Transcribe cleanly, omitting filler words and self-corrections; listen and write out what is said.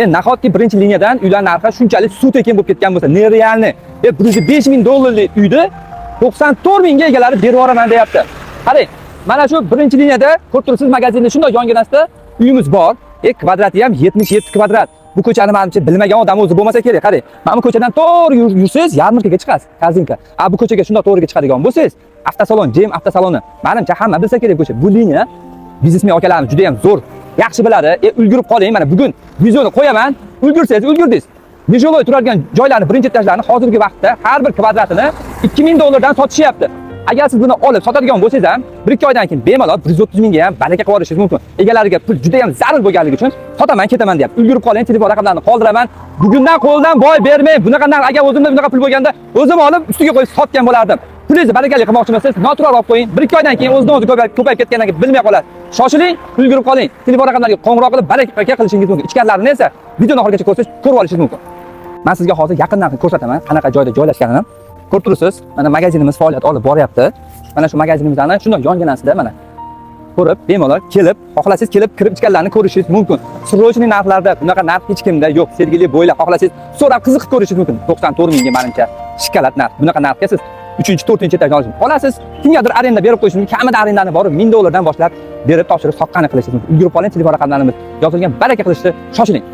Nahotki birinchi liniyadan uylar narxi shunchalik suv tekin bo'lib ketgan bo'lsa, nerealni 105 ming dollarlik uyni 94 mingga egalari berib yuboraman deyapti. Qarang, mana shu birinchi liniyada ko'rib turibsiz, magazinda shunday yonginasida uyimiz bor. Kvadrati ham 77 kvadrat. Bu ko'chani menimcha bilmagan odam o'zi bo'lmasa kerak. Qarang, mana bu ko'chadan to'g'ri yursangiz yarmarkaga chiqasiz, Kazinka. Bu ko'chaga shunday to'g'riga chiqadigan bo'lsangiz, avtosalon, Jem avtosaloni. Menimcha hamma bilsa kerak ko'cha. Bu liniya biznesmen akalarimiz juda ham zo'r, yaxshi biladi. Ulgurib qoling, mana bugun videoni qo'yaman. Ulgursangiz ulgurdingiz. Nejo'loy turadigan joylarni, birinchi etajlarni hozirgi vaqtda har bir kvadratini 2000 dollardan sotishyapti. Agar siz buni olib sotadigan bo'lsangiz ham 1-2 oydan keyin bemalol 130 mingga ham baraka qilib olishingiz mumkin. Egalariga pul juda ham zarur bo'lganligi uchun sotaman, ketaman deyapti. Ulgurib qoling, telefon raqamlarini qoldiraman. Bugundan qo'ldan boy bermay, bunaqa narx agar o'zimda bunaqa pul bo'lganda o'zim olib ustiga qo'yib sotgan bo'lardim. Pulingizni barakali qilmoqchi bo'lsangiz, noturar olib qo'ying. 1-2 oydan keyin o'zidan o'zi ko'payib ketgandan keyin bilmay qolasiz. Shoshiling, ulgurib qoling. Telefon raqamlariga qo'ng'iroq qilib baraka qilishingiz mumkin. Ichkarilarini esa videoni oxirigacha ko'rsangiz ko'rib olishingiz mumkin. Men sizga hozir yaqindan ko'rsataman, qanaqa joyda joylashganini. Ko'rib turibsiz, mana magazinimiz faoliyat olib boryapti. Mana shu magazinimizdan shunday yonginasida mana ko'rib, bemalol kelib, xohlasangiz kelib kirib ichkarilarini ko'rishingiz mumkin. Srochniy narxlarda bunaqa narx hech kimda yo'q. Sergeli bo'ylab xohlasangiz so'rab qiziqib ko'rishingiz mumkin. 94 mingga menimcha shikolat narx. Bunaqa narxga siz 3-4 etajni olasiz. Kimgadir arenda berib qo'yishingiz mumkin. Kamida arendani borib 1000 dollardan boshlab berib topshirib sotqani qilishingiz mumkin. Ulgurib qoling, telefon raqamlarimiz yozilgan. Baraka qilishni shoshiling.